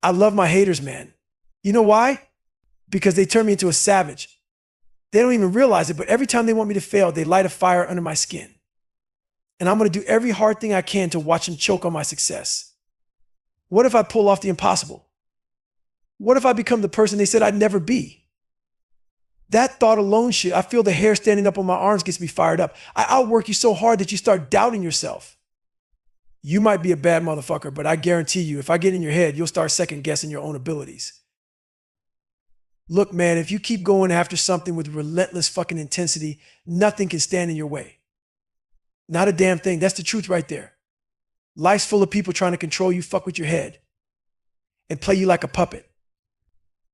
I love my haters, man. You know why? Because they turn me into a savage. They don't even realize it, but every time they want me to fail, they light a fire under my skin. And I'm going to do every hard thing I can to watch them choke on my success. What if I pull off the impossible? What if I become the person they said I'd never be? That thought alone shit, I feel the hair standing up on my arms gets me fired up. I outwork you so hard that you start doubting yourself. You might be a bad motherfucker, but I guarantee you, if I get in your head, you'll start second guessing your own abilities. Look, man, if you keep going after something with relentless fucking intensity, nothing can stand in your way. Not a damn thing. That's the truth right there. Life's full of people trying to control you, fuck with your head, and play you like a puppet.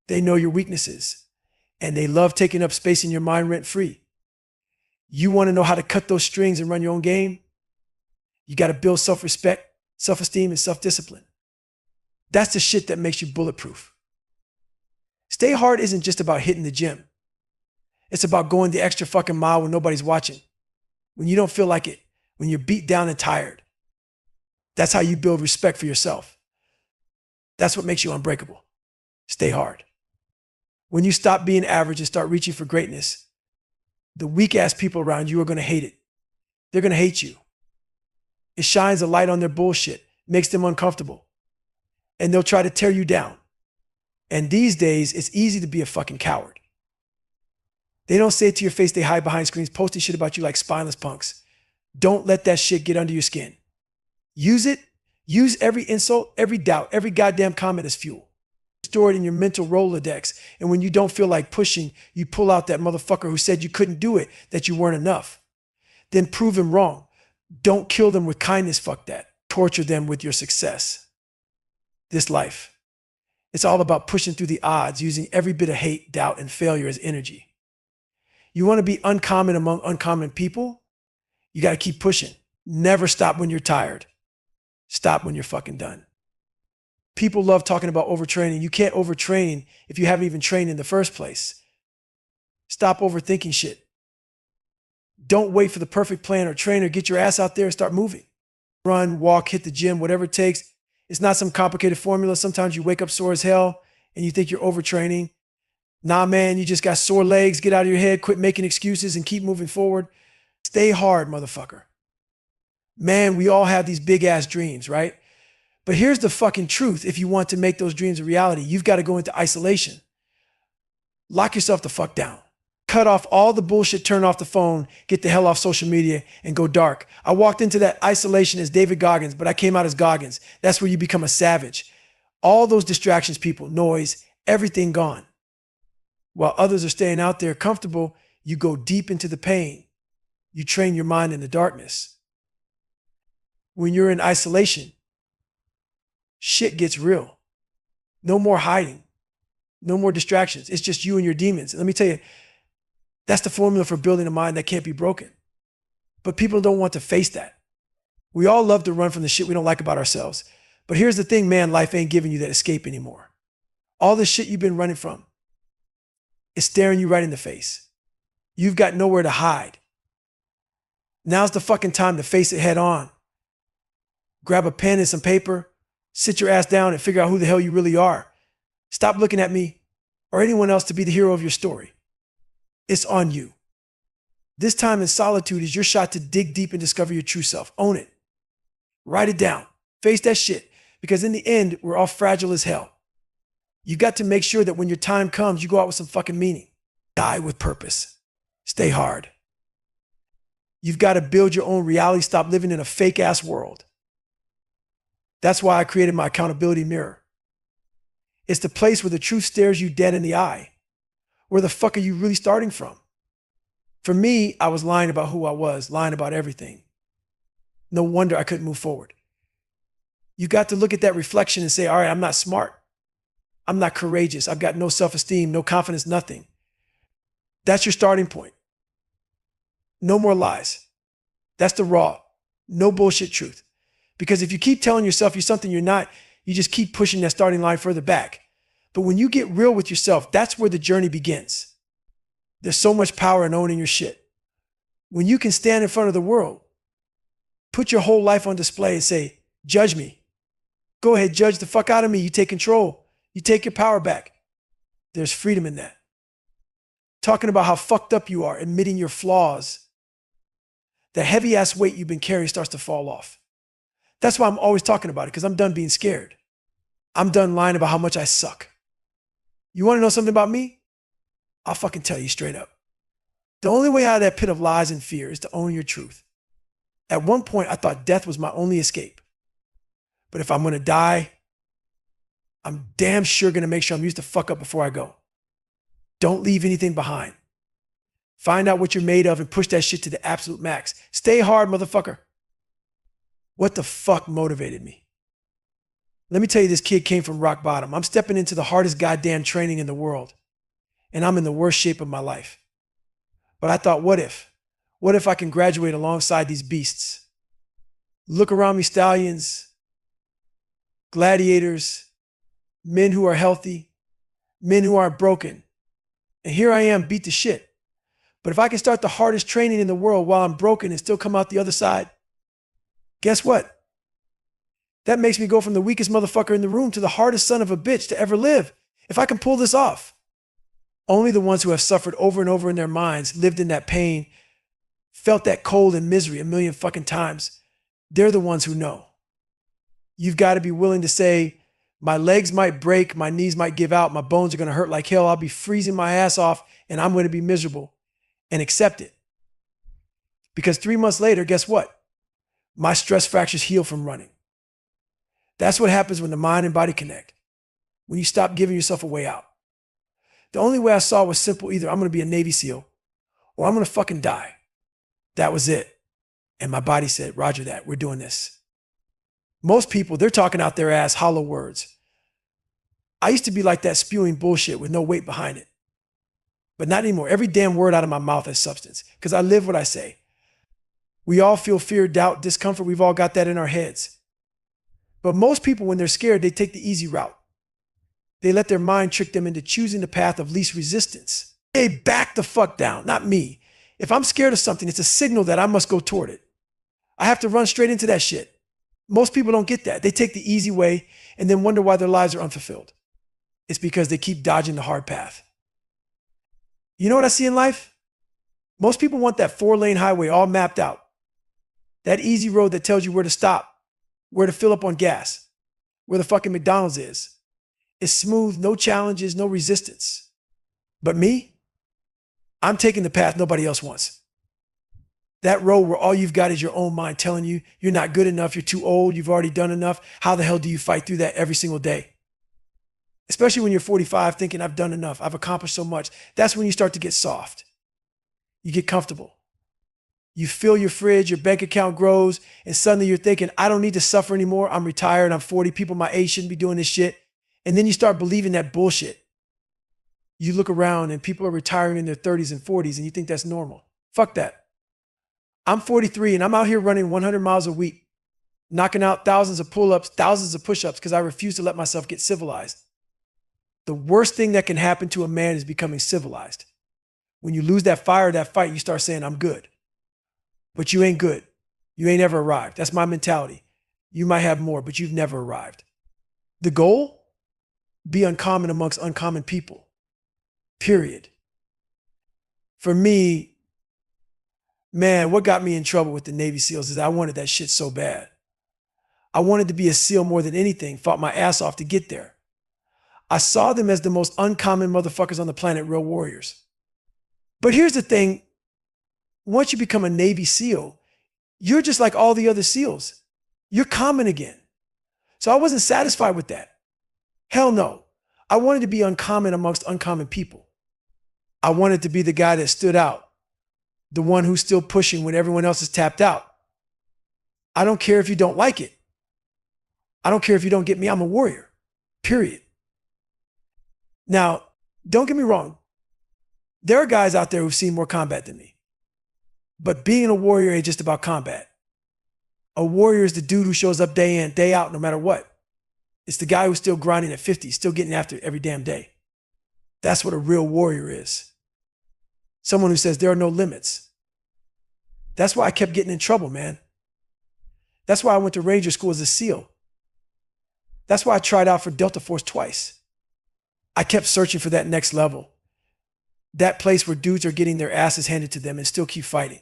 They know your weaknesses, and they love taking up space in your mind rent-free. You want to know how to cut those strings and run your own game? You got to build self-respect, self-esteem, and self-discipline. That's the shit that makes you bulletproof. Stay hard isn't just about hitting the gym. It's about going the extra fucking mile when nobody's watching, when you don't feel like it, when you're beat down and tired. That's how you build respect for yourself. That's what makes you unbreakable. Stay hard. When you stop being average and start reaching for greatness, the weak-ass people around you are going to hate it. They're going to hate you. It shines a light on their bullshit, makes them uncomfortable, and they'll try to tear you down. And these days, it's easy to be a fucking coward. They don't say it to your face, they hide behind screens, posting shit about you like spineless punks. Don't let that shit get under your skin. Use it. Use every insult, every doubt, every goddamn comment as fuel. Store it in your mental Rolodex. And when you don't feel like pushing, you pull out that motherfucker who said you couldn't do it, that you weren't enough. Then prove him wrong. Don't kill them with kindness, fuck that. Torture them with your success. This life, it's all about pushing through the odds, using every bit of hate, doubt, and failure as energy. You want to be uncommon among uncommon people? You got to keep pushing. Never stop when you're tired. Stop when you're fucking done. People love talking about overtraining. You can't overtrain if you haven't even trained in the first place. Stop overthinking shit. Don't wait for the perfect plan or trainer. Get your ass out there and start moving. Run, walk, hit the gym, whatever it takes. It's not some complicated formula. Sometimes you wake up sore as hell and you think you're overtraining. Nah, man, you just got sore legs. Get out of your head. Quit making excuses and keep moving forward. Stay hard, motherfucker. Man, we all have these big ass dreams, right? But here's the fucking truth. If you want to make those dreams a reality, you've got to go into isolation. Lock yourself the fuck down. Cut off all the bullshit, turn off the phone, get the hell off social media, and go dark. I walked into that isolation as David Goggins, but I came out as Goggins. That's where you become a savage. All those distractions, people, noise, everything gone. While others are staying out there comfortable, you go deep into the pain. You train your mind in the darkness. When you're in isolation, shit gets real. No more hiding. No more distractions. It's just you and your demons. And let me tell you, that's the formula for building a mind that can't be broken. But people don't want to face that. We all love to run from the shit we don't like about ourselves. But here's the thing, man, life ain't giving you that escape anymore. All the shit you've been running from is staring you right in the face. You've got nowhere to hide. Now's the fucking time to face it head on. Grab a pen and some paper, sit your ass down and figure out who the hell you really are. Stop looking at me or anyone else to be the hero of your story. It's on you. This time in solitude is your shot to dig deep and discover your true self. Own it. Write it down. Face that shit. Because in the end, we're all fragile as hell. You got to make sure that when your time comes, you go out with some fucking meaning. Die with purpose. Stay hard. You've got to build your own reality. Stop living in a fake ass world. That's why I created my accountability mirror. It's the place where the truth stares you dead in the eye. Where the fuck are you really starting from? For me, I was lying about who I was, lying about everything. No wonder I couldn't move forward. You got to look at that reflection and say, all right, I'm not smart. I'm not courageous. I've got no self-esteem, no confidence, nothing. That's your starting point. No more lies. That's the raw, no bullshit truth. Because if you keep telling yourself you're something you're not, you just keep pushing that starting line further back. But when you get real with yourself, that's where the journey begins. There's so much power in owning your shit. When you can stand in front of the world, put your whole life on display and say, judge me. Go ahead, judge the fuck out of me. You take control. You take your power back. There's freedom in that. Talking about how fucked up you are, admitting your flaws. The heavy ass weight you've been carrying starts to fall off. That's why I'm always talking about it, because I'm done being scared. I'm done lying about how much I suck. You want to know something about me? I'll fucking tell you straight up. The only way out of that pit of lies and fear is to own your truth. At one point, I thought death was my only escape. But if I'm going to die, I'm damn sure going to make sure I'm used to fuck up before I go. Don't leave anything behind. Find out what you're made of and push that shit to the absolute max. Stay hard, motherfucker. What the fuck motivated me? Let me tell you, this kid came from rock bottom. I'm stepping into the hardest goddamn training in the world, and I'm in the worst shape of my life. But I thought, what if? What if I can graduate alongside these beasts? Look around me, stallions, gladiators, men who are healthy, men who aren't broken. And here I am, beat to shit. But if I can start the hardest training in the world while I'm broken and still come out the other side, guess what? That makes me go from the weakest motherfucker in the room to the hardest son of a bitch to ever live. If I can pull this off. Only the ones who have suffered over and over in their minds, lived in that pain, felt that cold and misery a million fucking times, they're the ones who know. You've got to be willing to say, my legs might break, my knees might give out, my bones are going to hurt like hell, I'll be freezing my ass off, and I'm going to be miserable, and accept it. Because 3 months later, guess what? My stress fractures heal from running. That's what happens when the mind and body connect. When you stop giving yourself a way out. The only way I saw was simple. Either I'm going to be a Navy SEAL or I'm going to fucking die. That was it. And my body said, Roger that. We're doing this. Most people, they're talking out their ass hollow words. I used to be like that, spewing bullshit with no weight behind it. But not anymore. Every damn word out of my mouth has substance because I live what I say. We all feel fear, doubt, discomfort. We've all got that in our heads. But most people, when they're scared, they take the easy route. They let their mind trick them into choosing the path of least resistance. Hey, back the fuck down, not me. If I'm scared of something, it's a signal that I must go toward it. I have to run straight into that shit. Most people don't get that. They take the easy way and then wonder why their lives are unfulfilled. It's because they keep dodging the hard path. You know what I see in life? Most people want that 4-lane highway all mapped out. That easy road that tells you where to stop, where to fill up on gas, where the fucking McDonald's is. It's smooth, no challenges, no resistance. But me, I'm taking the path nobody else wants. That road where all you've got is your own mind telling you you're not good enough, you're too old, you've already done enough. How the hell do you fight through that every single day? Especially when you're 45 thinking I've done enough, I've accomplished so much. That's when you start to get soft. You get comfortable. You fill your fridge, your bank account grows, and suddenly you're thinking, I don't need to suffer anymore. I'm retired, I'm 40, people my age shouldn't be doing this shit. And then you start believing that bullshit. You look around and people are retiring in their 30s and 40s and you think that's normal. Fuck that. I'm 43 and I'm out here running 100 miles a week, knocking out thousands of pull-ups, thousands of push-ups because I refuse to let myself get civilized. The worst thing that can happen to a man is becoming civilized. When you lose that fire, that fight, you start saying, I'm good. But you ain't good. You ain't ever arrived. That's my mentality. You might have more, but you've never arrived. The goal? Be uncommon amongst uncommon people. Period. For me, man, what got me in trouble with the Navy SEALs is I wanted that shit so bad. I wanted to be a SEAL more than anything, fought my ass off to get there. I saw them as the most uncommon motherfuckers on the planet, real warriors. But here's the thing. Once you become a Navy SEAL, you're just like all the other SEALs. You're common again. So I wasn't satisfied with that. Hell no. I wanted to be uncommon amongst uncommon people. I wanted to be the guy that stood out, the one who's still pushing when everyone else is tapped out. I don't care if you don't like it. I don't care if you don't get me. I'm a warrior. Period. Now, don't get me wrong. There are guys out there who've seen more combat than me. But being a warrior ain't just about combat. A warrior is the dude who shows up day in, day out, no matter what. It's the guy who's still grinding at 50, still getting after it every damn day. That's what a real warrior is. Someone who says there are no limits. That's why I kept getting in trouble, man. That's why I went to Ranger School as a SEAL. That's why I tried out for Delta Force twice. I kept searching for that next level. That place where dudes are getting their asses handed to them and still keep fighting.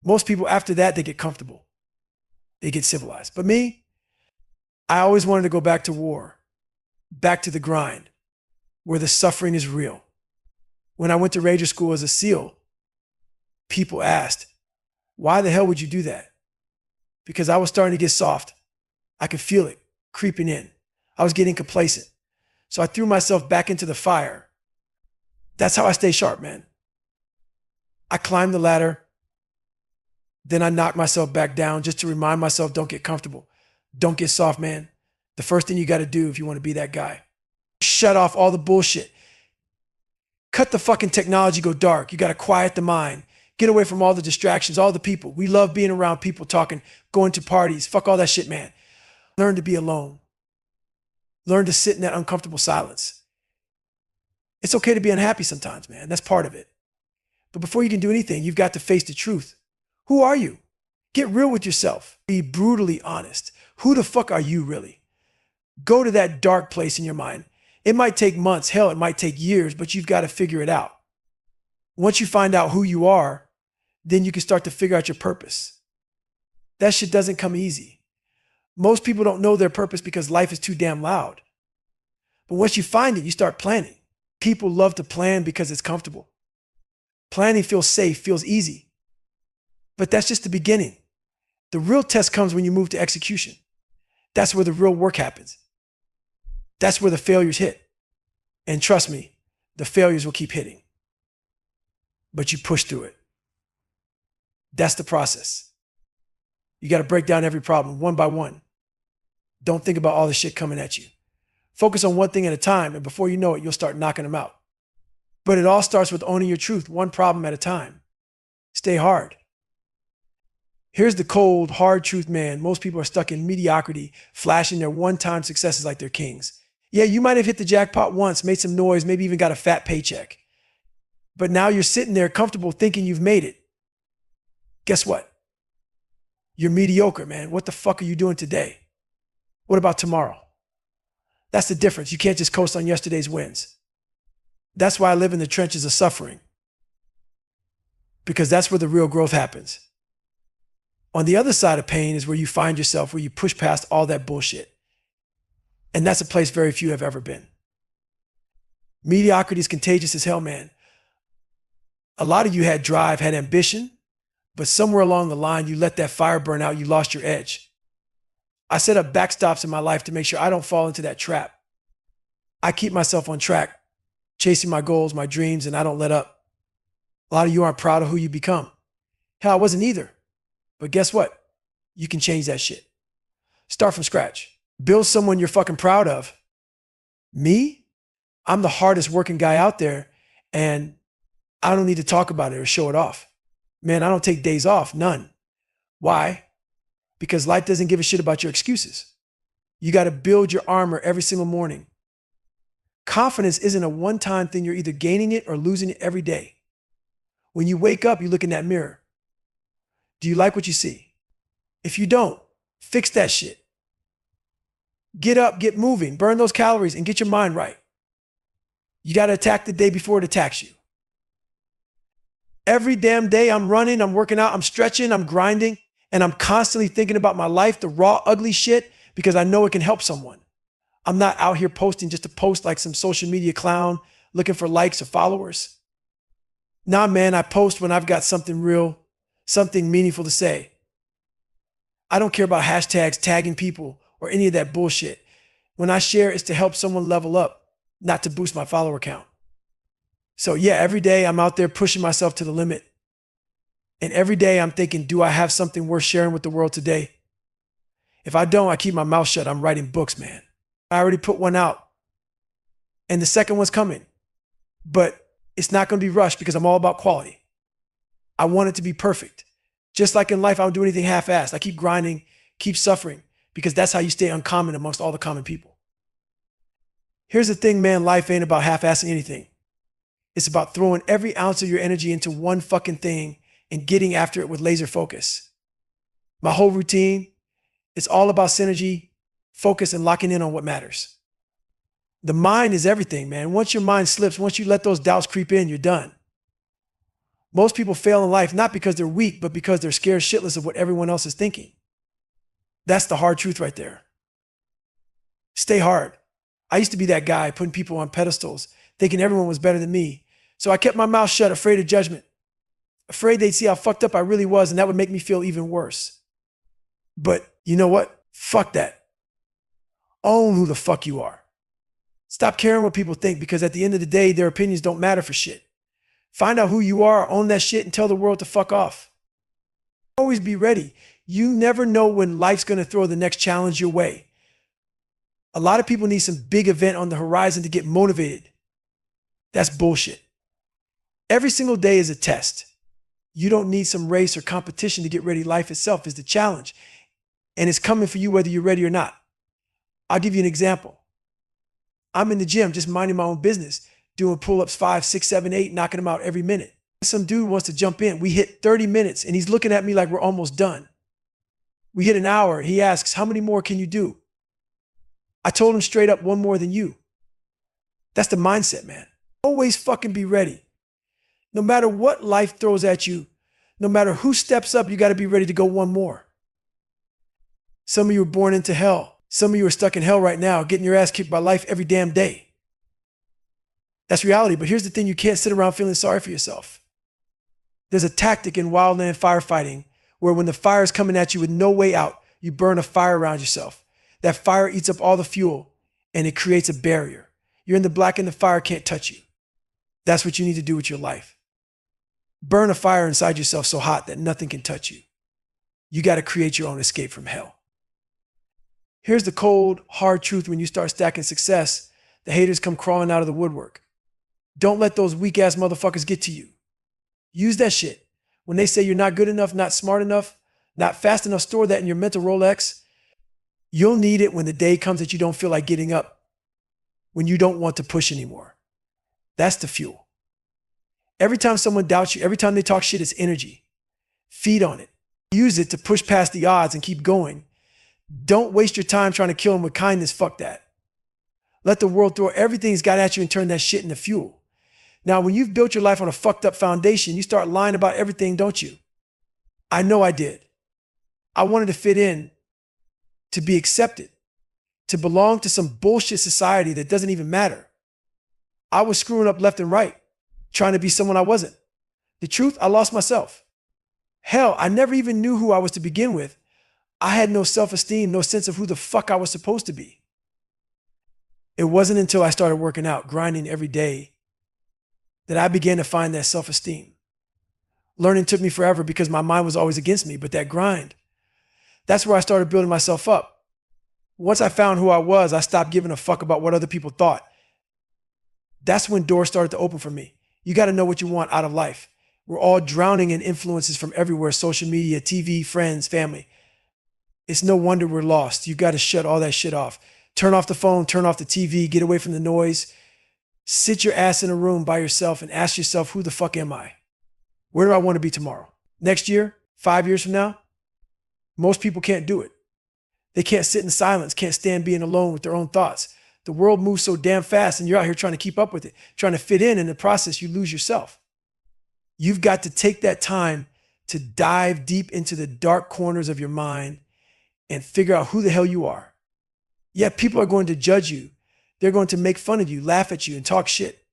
Most people after that, they get comfortable. They get civilized. But me, I always wanted to go back to war, back to the grind, where the suffering is real. When I went to Ranger School as a SEAL, people asked, why the hell would you do that? Because I was starting to get soft. I could feel it creeping in. I was getting complacent. So I threw myself back into the fire. That's how I stay sharp, man. I climbed the ladder. Then I knocked myself back down just to remind myself, don't get comfortable. Don't get soft, man. The first thing you got to do if you want to be that guy. Shut off all the bullshit. Cut the fucking technology, go dark. You got to quiet the mind. Get away from all the distractions, all the people. We love being around people talking, going to parties. Fuck all that shit, man. Learn to be alone. Learn to sit in that uncomfortable silence. It's okay to be unhappy sometimes, man. That's part of it. But before you can do anything, you've got to face the truth. Who are you? Get real with yourself. Be brutally honest. Who the fuck are you really? Go to that dark place in your mind. It might take months, hell, it might take years, but you've got to figure it out. Once you find out who you are, then you can start to figure out your purpose. That shit doesn't come easy. Most people don't know their purpose because life is too damn loud. But once you find it, you start planning. People love to plan because it's comfortable. Planning feels safe, feels easy. But that's just the beginning. The real test comes when you move to execution. That's where the real work happens. That's where the failures hit. And trust me, the failures will keep hitting. But you push through it. That's the process. You got to break down every problem one by one. Don't think about all the shit coming at you. Focus on one thing at a time, and before you know it, you'll start knocking them out. But it all starts with owning your truth, one problem at a time. Stay hard. Here's the cold, hard truth, man. Most people are stuck in mediocrity, flashing their one-time successes like they're kings. Yeah, you might have hit the jackpot once, made some noise, maybe even got a fat paycheck. But now you're sitting there comfortable thinking you've made it. Guess what? You're mediocre, man. What the fuck are you doing today? What about tomorrow? That's the difference. You can't just coast on yesterday's wins. That's why I live in the trenches of suffering. Because that's where the real growth happens. On the other side of pain is where you find yourself, where you push past all that bullshit. And that's a place very few have ever been. Mediocrity is contagious as hell, man. A lot of you had drive, had ambition, but somewhere along the line, you let that fire burn out, you lost your edge. I set up backstops in my life to make sure I don't fall into that trap. I keep myself on track, chasing my goals, my dreams, and I don't let up. A lot of you aren't proud of who you become. Hell, I wasn't either. But guess what? You can change that shit. Start from scratch. Build someone you're fucking proud of. Me? I'm the hardest working guy out there, and I don't need to talk about it or show it off. Man, I don't take days off, none. Why? Because life doesn't give a shit about your excuses. You got to build your armor every single morning. Confidence isn't a one-time thing. You're either gaining it or losing it every day. When you wake up, you look in that mirror. Do you like what you see? If you don't, fix that shit. Get up, get moving, burn those calories, and get your mind right. You got to attack the day before it attacks you. Every damn day I'm running, I'm working out, I'm stretching, I'm grinding, and I'm constantly thinking about my life, the raw, ugly shit, because I know it can help someone. I'm not out here posting just to post like some social media clown looking for likes or followers. Nah, man, I post when I've got something real, something meaningful to say. I don't care about hashtags, tagging people, or any of that bullshit. When I share, it's to help someone level up, not to boost my follower count. So yeah, every day I'm out there pushing myself to the limit. And every day I'm thinking, do I have something worth sharing with the world today? If I don't, I keep my mouth shut. I'm writing books, man. I already put one out. And the second one's coming. But it's not going to be rushed because I'm all about quality. I want it to be perfect. Just like in life, I don't do anything half-assed. I keep grinding, keep suffering, because that's how you stay uncommon amongst all the common people. Here's the thing, man. Life ain't about half-assing anything. It's about throwing every ounce of your energy into one fucking thing and getting after it with laser focus. My whole routine, it's all about synergy, focus, and locking in on what matters. The mind is everything, man. Once your mind slips, once you let those doubts creep in, you're done. Most people fail in life not because they're weak, but because they're scared shitless of what everyone else is thinking. That's the hard truth right there. Stay hard. I used to be that guy putting people on pedestals, thinking everyone was better than me. So I kept my mouth shut, afraid of judgment, afraid they'd see how fucked up I really was, and that would make me feel even worse. But you know what? Fuck that. Own who the fuck you are. Stop caring what people think, because at the end of the day, their opinions don't matter for shit. Find out who you are, own that shit, and tell the world to fuck off. Always be ready. You never know when life's going to throw the next challenge your way. A lot of people need some big event on the horizon to get motivated. That's bullshit. Every single day is a test. You don't need some race or competition to get ready. Life itself is the challenge, and it's coming for you whether you're ready or not. I'll give you an example. I'm in the gym just minding my own business, doing pull-ups 5, 6, 7, 8, knocking them out every minute. Some dude wants to jump in. We hit 30 minutes and he's looking at me like we're almost done. We hit an hour. He asks, how many more can you do? I told him straight up, one more than you. That's the mindset, man. Always fucking be ready. No matter what life throws at you, no matter who steps up, you got to be ready to go one more. Some of you were born into hell. Some of you are stuck in hell right now, getting your ass kicked by life every damn day. That's reality. But here's the thing. You can't sit around feeling sorry for yourself. There's a tactic in wildland firefighting where when the fire is coming at you with no way out, you burn a fire around yourself. That fire eats up all the fuel and it creates a barrier. You're in the black and the fire can't touch you. That's what you need to do with your life. Burn a fire inside yourself so hot that nothing can touch you. You got to create your own escape from hell. Here's the cold, hard truth. When you start stacking success, the haters come crawling out of the woodwork. Don't let those weak ass motherfuckers get to you. Use that shit. When they say you're not good enough, not smart enough, not fast enough, store that in your mental Rolex. You'll need it when the day comes that you don't feel like getting up, when you don't want to push anymore. That's the fuel. Every time someone doubts you, every time they talk shit, it's energy. Feed on it. Use it to push past the odds and keep going. Don't waste your time trying to kill them with kindness. Fuck that. Let the world throw everything it's got at you and turn that shit into fuel. Now, when you've built your life on a fucked up foundation, you start lying about everything, don't you? I know I did. I wanted to fit in, to be accepted, to belong to some bullshit society that doesn't even matter. I was screwing up left and right, trying to be someone I wasn't. The truth, I lost myself. Hell, I never even knew who I was to begin with. I had no self-esteem, no sense of who the fuck I was supposed to be. It wasn't until I started working out, grinding every day, that I began to find that self-esteem. Learning took me forever because my mind was always against me, but that grind, that's where I started building myself up. Once I found who I was, I stopped giving a fuck about what other people thought. That's when doors started to open for me. You got to know what you want out of life. We're all drowning in influences from everywhere, social media, TV, friends, family. It's no wonder we're lost. You got to shut all that shit off. Turn off the phone, turn off the TV, get away from the noise. Sit your ass in a room by yourself and ask yourself, who the fuck am I? Where do I want to be tomorrow? Next year? 5 years from now? Most people can't do it. They can't sit in silence, can't stand being alone with their own thoughts. The world moves so damn fast and you're out here trying to keep up with it, trying to fit in the process, you lose yourself. You've got to take that time to dive deep into the dark corners of your mind and figure out who the hell you are. Yeah, people are going to judge you. They're going to make fun of you, laugh at you, and talk shit.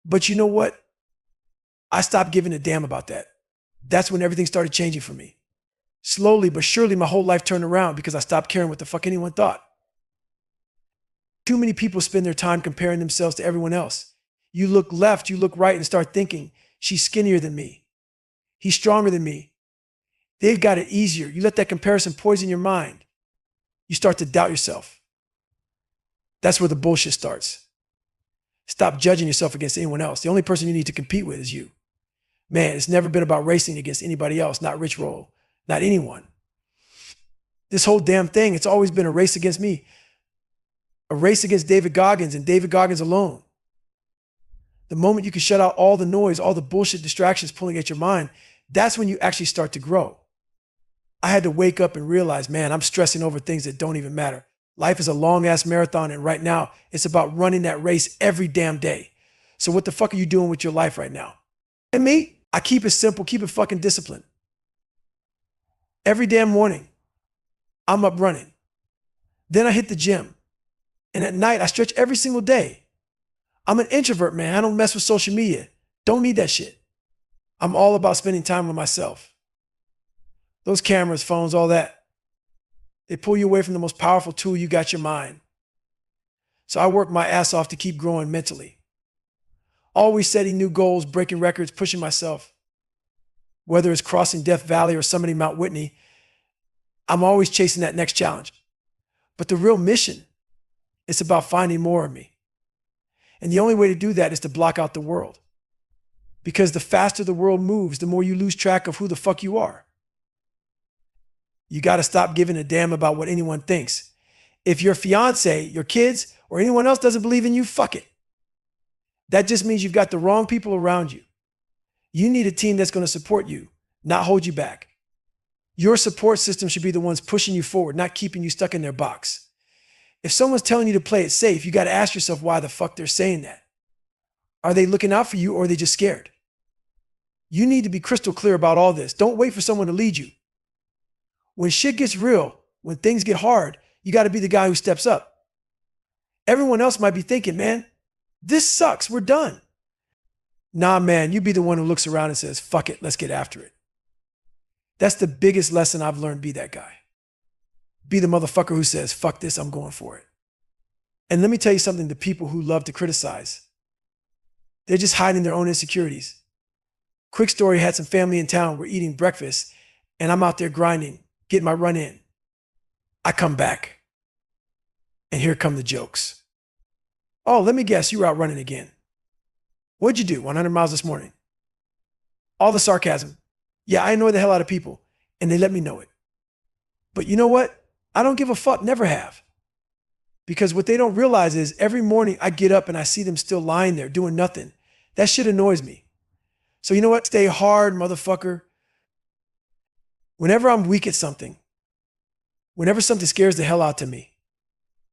But you know what? I stopped giving a damn about that. That's when everything started changing for me. Slowly but surely, my whole life turned around because I stopped caring what the fuck anyone thought. Too many people spend their time comparing themselves to everyone else. You look left, you look right, and start thinking, she's skinnier than me. He's stronger than me. They've got it easier. You let that comparison poison your mind. You start to doubt yourself. That's where the bullshit starts. Stop judging yourself against anyone else. The only person you need to compete with is you. Man, it's never been about racing against anybody else, not Rich Roll, not anyone. This whole damn thing, it's always been a race against me. A race against David Goggins and David Goggins alone. The moment you can shut out all the noise, all the bullshit distractions pulling at your mind, that's when you actually start to grow. I had to wake up and realize, man, I'm stressing over things that don't even matter. Life is a long-ass marathon, and right now, it's about running that race every damn day. So what the fuck are you doing with your life right now? And me, I keep it simple, keep it fucking disciplined. Every damn morning, I'm up running. Then I hit the gym. And at night, I stretch every single day. I'm an introvert, man. I don't mess with social media. Don't need that shit. I'm all about spending time with myself. Those cameras, phones, all that, they pull you away from the most powerful tool you got, your mind. So I work my ass off to keep growing mentally. Always setting new goals, breaking records, pushing myself. Whether it's crossing Death Valley or summiting Mount Whitney, I'm always chasing that next challenge. But the real mission is about finding more of me. And the only way to do that is to block out the world. Because the faster the world moves, the more you lose track of who the fuck you are. You got to stop giving a damn about what anyone thinks. If your fiance, your kids, or anyone else doesn't believe in you, fuck it. That just means you've got the wrong people around you. You need a team that's going to support you, not hold you back. Your support system should be the ones pushing you forward, not keeping you stuck in their box. If someone's telling you to play it safe, you got to ask yourself why the fuck they're saying that. Are they looking out for you, or are they just scared? You need to be crystal clear about all this. Don't wait for someone to lead you. When shit gets real, when things get hard, you got to be the guy who steps up. Everyone else might be thinking, man, this sucks, we're done. Nah, man, you be the one who looks around and says, fuck it, let's get after it. That's the biggest lesson I've learned. Be that guy. Be the motherfucker who says, fuck this, I'm going for it. And let me tell you something, the people who love to criticize, they're just hiding their own insecurities. Quick story, had some family in town, we're eating breakfast, and I'm out there grinding, getting my run in. I come back, and here come the jokes. Oh, let me guess, you were out running again. What'd you do, 100 miles this morning? All the sarcasm. Yeah, I annoy the hell out of people, and they let me know it. But you know what? I don't give a fuck, never have. Because what they don't realize is every morning I get up and I see them still lying there doing nothing. That shit annoys me. So you know what? Stay hard, motherfucker. Whenever I'm weak at something, whenever something scares the hell out of me,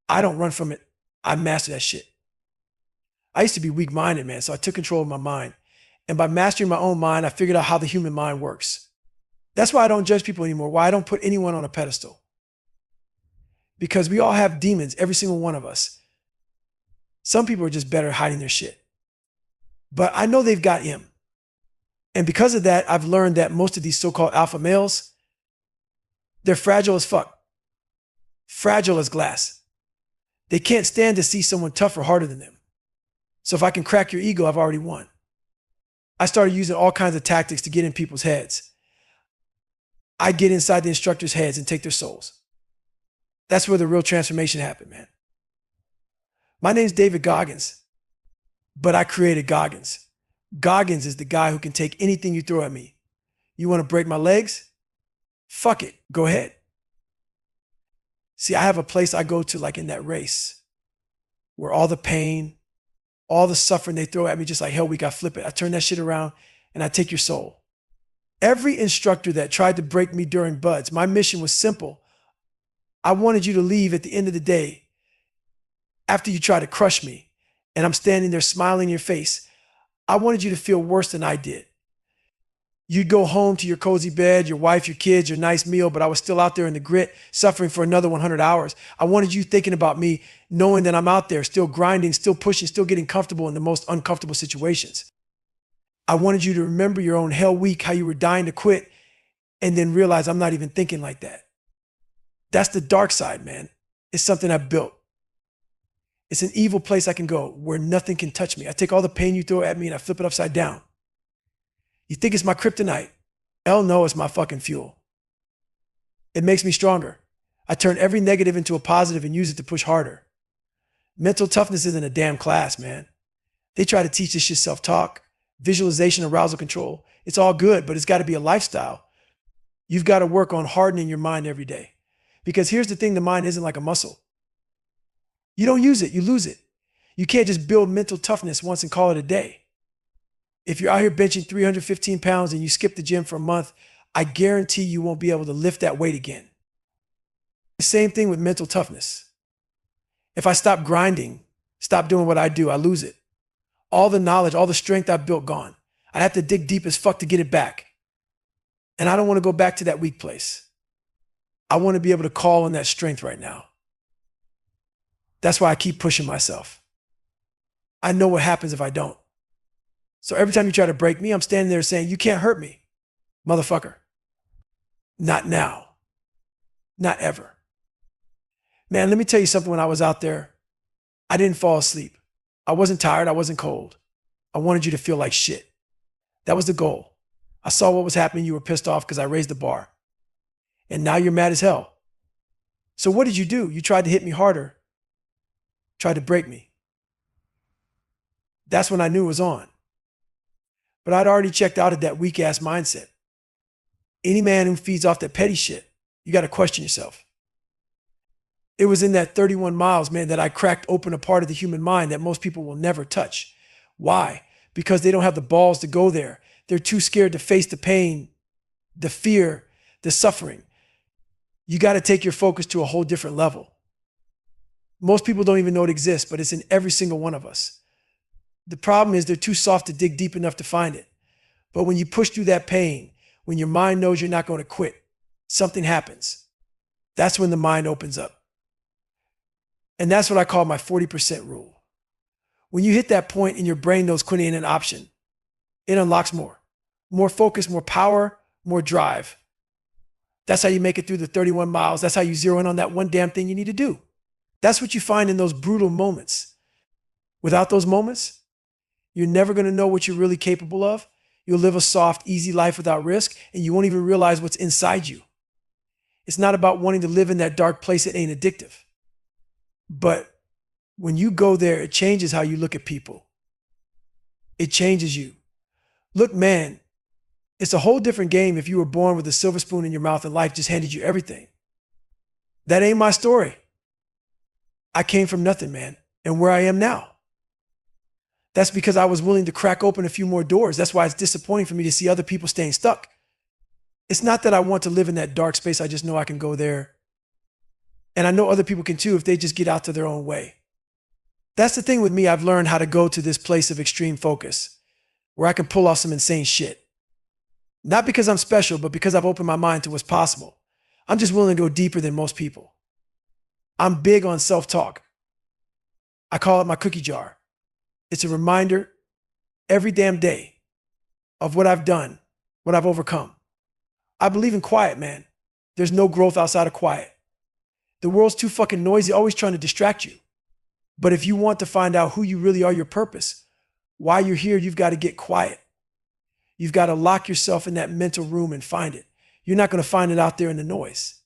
I don't run from it. I master that shit. I used to be weak-minded, man, so I took control of my mind. And by mastering my own mind, I figured out how the human mind works. That's why I don't judge people anymore, why I don't put anyone on a pedestal. Because we all have demons, every single one of us. Some people are just better at hiding their shit. But I know they've got him. And because of that, I've learned that most of these so-called alpha males, they're fragile as fuck. Fragile as glass. They can't stand to see someone tougher, harder than them. So if I can crack your ego, I've already won. I started using all kinds of tactics to get in people's heads. I get inside the instructors' heads and take their souls. That's where the real transformation happened, man. My name's David Goggins, but I created Goggins. Goggins is the guy who can take anything you throw at me. You want to break my legs? Fuck it, go ahead. See, I have a place I go to like in that race where all the pain, all the suffering they throw at me, just like Hell Week, I flip it. I turn that shit around and I take your soul. Every instructor that tried to break me during buds, my mission was simple. I wanted you to leave at the end of the day after you try to crush me and I'm standing there smiling in your face. I wanted you to feel worse than I did. You'd go home to your cozy bed, your wife, your kids, your nice meal, but I was still out there in the grit, suffering for another 100 hours. I wanted you thinking about me, knowing that I'm out there, still grinding, still pushing, still getting comfortable in the most uncomfortable situations. I wanted you to remember your own hell week, how you were dying to quit, and then realize I'm not even thinking like that. That's the dark side, man. It's something I built. It's an evil place I can go where nothing can touch me. I take all the pain you throw at me and I flip it upside down. You think it's my kryptonite? Hell no, it's my fucking fuel. It makes me stronger. I turn every negative into a positive and use it to push harder. Mental toughness isn't a damn class, man. They try to teach this shit self-talk, visualization, arousal control. It's all good, but it's got to be a lifestyle. You've got to work on hardening your mind every day. Because here's the thing, the mind isn't like a muscle. You don't use it, you lose it. You can't just build mental toughness once and call it a day. If you're out here benching 315 pounds and you skip the gym for a month, I guarantee you won't be able to lift that weight again. The same thing with mental toughness. If I stop grinding, stop doing what I do, I lose it. All the knowledge, all the strength I've built gone. I have to dig deep as fuck to get it back. And I don't want to go back to that weak place. I want to be able to call on that strength right now. That's why I keep pushing myself. I know what happens if I don't. So every time you try to break me, I'm standing there saying, you can't hurt me, motherfucker. Not now. Not ever. Man, let me tell you something. When I was out there, I didn't fall asleep. I wasn't tired. I wasn't cold. I wanted you to feel like shit. That was the goal. I saw what was happening. You were pissed off because I raised the bar. And now you're mad as hell. So what did you do? You tried to hit me harder. Tried to break me. That's when I knew it was on. But I'd already checked out of that weak ass mindset. Any man who feeds off that petty shit, you got to question yourself. It was in that 31 miles, man, that I cracked open a part of the human mind that most people will never touch. Why? Because they don't have the balls to go there. They're too scared to face the pain, the fear, the suffering. You got to take your focus to a whole different level. Most people don't even know it exists, but it's in every single one of us. The problem is they're too soft to dig deep enough to find it. But when you push through that pain, when your mind knows you're not going to quit, something happens. That's when the mind opens up. And that's what I call my 40% rule. When you hit that point and your brain knows quitting ain't an option, it unlocks more. More focus, more power, more drive. That's how you make it through the 31 miles. That's how you zero in on that one damn thing you need to do. That's what you find in those brutal moments. Without those moments, you're never going to know what you're really capable of. You'll live a soft, easy life without risk, and you won't even realize what's inside you. It's not about wanting to live in that dark place that ain't addictive. But when you go there, it changes how you look at people. It changes you. Look, man, it's a whole different game if you were born with a silver spoon in your mouth and life just handed you everything. That ain't my story. I came from nothing, man, and where I am now. That's because I was willing to crack open a few more doors. That's why it's disappointing for me to see other people staying stuck. It's not that I want to live in that dark space. I just know I can go there. And I know other people can too if they just get out to their own way. That's the thing with me. I've learned how to go to this place of extreme focus where I can pull off some insane shit. Not because I'm special, but because I've opened my mind to what's possible. I'm just willing to go deeper than most people. I'm big on self-talk. I call it my cookie jar. It's a reminder every damn day of what I've done, what I've overcome. I believe in quiet, man. There's no growth outside of quiet. The world's too fucking noisy, always trying to distract you. But if you want to find out who you really are, your purpose, why you're here, you've got to get quiet. You've got to lock yourself in that mental room and find it. You're not going to find it out there in the noise.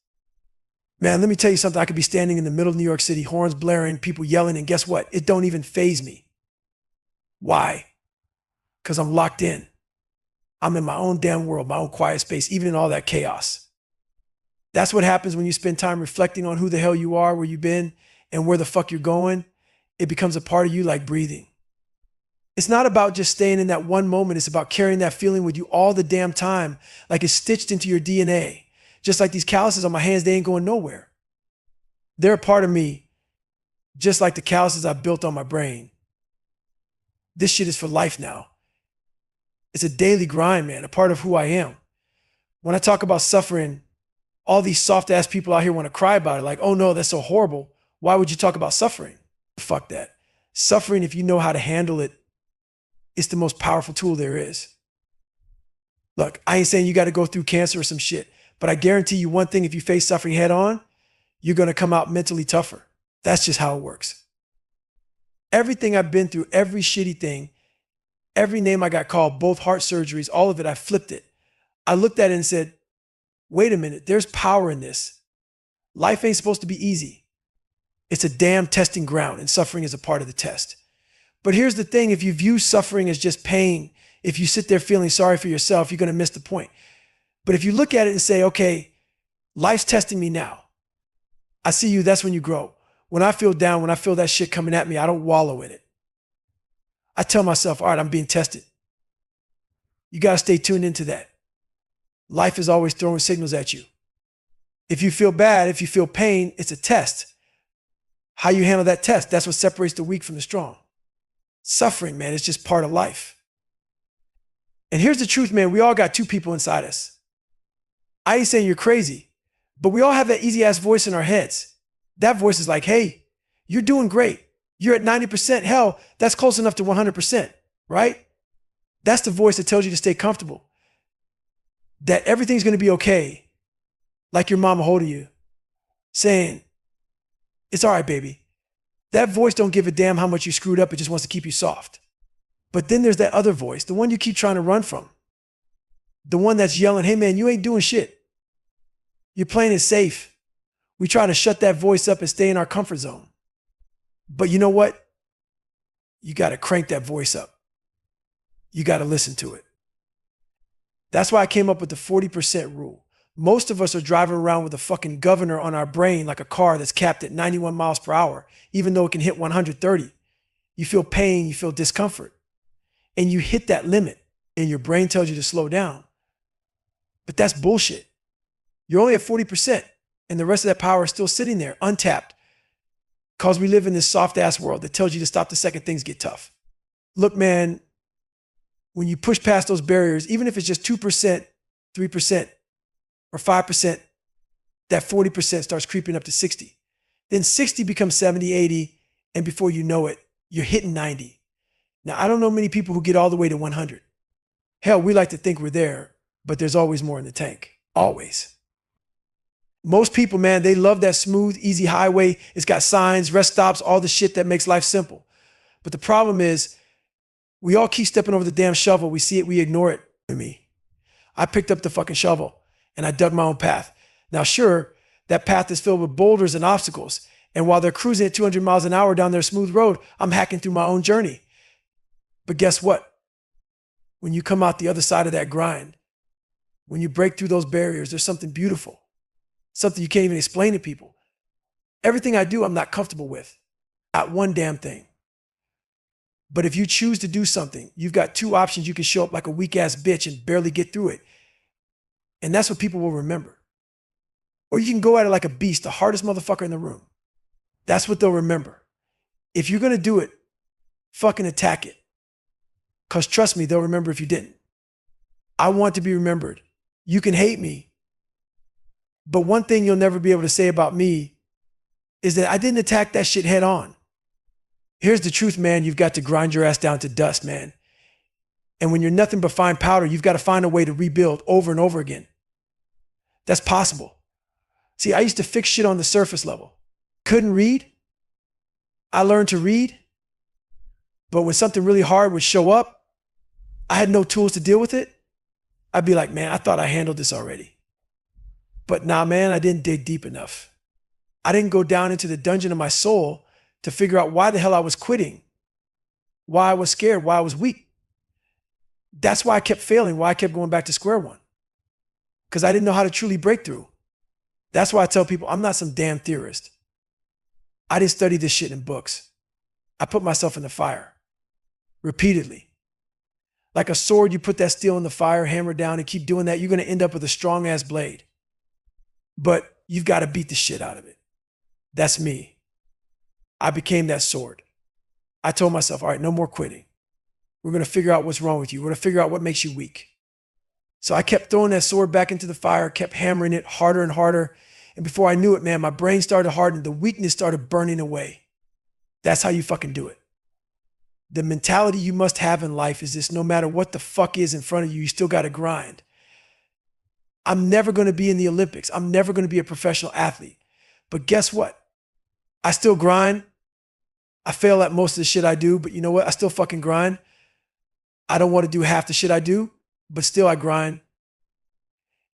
Man, let me tell you something. I could be standing in the middle of New York City, horns blaring, people yelling, and guess what? It don't even faze me. Why? Because I'm locked in. I'm in my own damn world, my own quiet space, even in all that chaos. That's what happens when you spend time reflecting on who the hell you are, where you've been, and where the fuck you're going. It becomes a part of you like breathing. It's not about just staying in that one moment. It's about carrying that feeling with you all the damn time, like it's stitched into your DNA. Just like these calluses on my hands, they ain't going nowhere. They're a part of me, just like the calluses I built on my brain. This shit is for life now. It's a daily grind, man, a part of who I am. When I talk about suffering, all these soft ass people out here want to cry about it. Like, oh no, that's so horrible. Why would you talk about suffering? Fuck that. Suffering, if you know how to handle it, it's the most powerful tool there is. Look, I ain't saying you got to go through cancer or some shit, but I guarantee you one thing, if you face suffering head on, you're going to come out mentally tougher. That's just how it works. Everything I've been through, every shitty thing, every name I got called, both heart surgeries, all of it, I flipped it. I looked at it and said, wait a minute, there's power in this. Life ain't supposed to be easy. It's a damn testing ground, and suffering is a part of the test. But here's the thing, if you view suffering as just pain, if you sit there feeling sorry for yourself, you're going to miss the point. But if you look at it and say, okay, life's testing me now. I see you, that's when you grow. When I feel down, when I feel that shit coming at me, I don't wallow in it. I tell myself, all right, I'm being tested. You got to stay tuned into that. Life is always throwing signals at you. If you feel bad, if you feel pain, it's a test. How you handle that test, that's what separates the weak from the strong. Suffering, man, is just part of life. And here's the truth, man. We all got two people inside us. I ain't saying you're crazy, but we all have that easy ass voice in our heads. That voice is like, hey, you're doing great. You're at 90%. Hell, that's close enough to 100%, right? That's the voice that tells you to stay comfortable. That everything's going to be okay. Like your mama holding you, saying, it's all right, baby. That voice don't give a damn how much you screwed up. It just wants to keep you soft. But then there's that other voice, the one you keep trying to run from. The one that's yelling, hey man, you ain't doing shit. You're playing it safe. We try to shut that voice up and stay in our comfort zone. But you know what? You got to crank that voice up. You got to listen to it. That's why I came up with the 40% rule. Most of us are driving around with a fucking governor on our brain like a car that's capped at 91 miles per hour, even though it can hit 130. You feel pain, you feel discomfort, and you hit that limit and your brain tells you to slow down. But that's bullshit. You're only at 40% and the rest of that power is still sitting there untapped because we live in this soft ass world that tells you to stop the second things get tough. Look, man, when you push past those barriers, even if it's just 2%, 3%, or 5%, that 40% starts creeping up to 60. Then 60 becomes 70, 80, and before you know it, you're hitting 90. Now, I don't know many people who get all the way to 100. Hell, we like to think we're there, but there's always more in the tank. Always. Most people, man, they love that smooth, easy highway. It's got signs, rest stops, all the shit that makes life simple. But the problem is, we all keep stepping over the damn shovel. We see it, we ignore it. I picked up the fucking shovel and I dug my own path. Now, sure, that path is filled with boulders and obstacles. And while they're cruising at 200 miles an hour down their smooth road, I'm hacking through my own journey. But guess what? When you come out the other side of that grind, when you break through those barriers, there's something beautiful, something you can't even explain to people. Everything I do, I'm not comfortable with. Not one damn thing. But if you choose to do something, you've got two options. You can show up like a weak ass bitch and barely get through it. And that's what people will remember. Or you can go at it like a beast, the hardest motherfucker in the room. That's what they'll remember. If you're going to do it, fucking attack it. Because trust me, they'll remember if you didn't. I want to be remembered. You can hate me. But one thing you'll never be able to say about me is that I didn't attack that shit head on. Here's the truth, man. You've got to grind your ass down to dust, man. And when you're nothing but fine powder, you've got to find a way to rebuild over and over again. That's possible. See, I used to fix shit on the surface level. Couldn't read. I learned to read. But when something really hard would show up, I had no tools to deal with it. I'd be like, man, I thought I handled this already. But nah, man, I didn't dig deep enough. I didn't go down into the dungeon of my soul to figure out why the hell I was quitting, why I was scared, why I was weak. That's why I kept failing, why I kept going back to square one. Because I didn't know how to truly break through. That's why I tell people I'm not some damn theorist. I didn't study this shit in books. I put myself in the fire repeatedly. Like a sword, you put that steel in the fire, hammer down, and keep doing that, you're going to end up with a strong ass blade. But you've got to beat the shit out of it. That's me. I became that sword. I told myself, all right, no more quitting. We're going to figure out what's wrong with you. We're going to figure out what makes you weak. So I kept throwing that sword back into the fire, kept hammering it harder and harder. And before I knew it, man, my brain started to harden. The weakness started burning away. That's how you fucking do it. The mentality you must have in life is this: no matter what the fuck is in front of you, you still got to grind. I'm never going to be in the Olympics. I'm never going to be a professional athlete. But guess what? I still grind. I fail at most of the shit I do, but you know what? I still fucking grind. I don't want to do half the shit I do, but still I grind.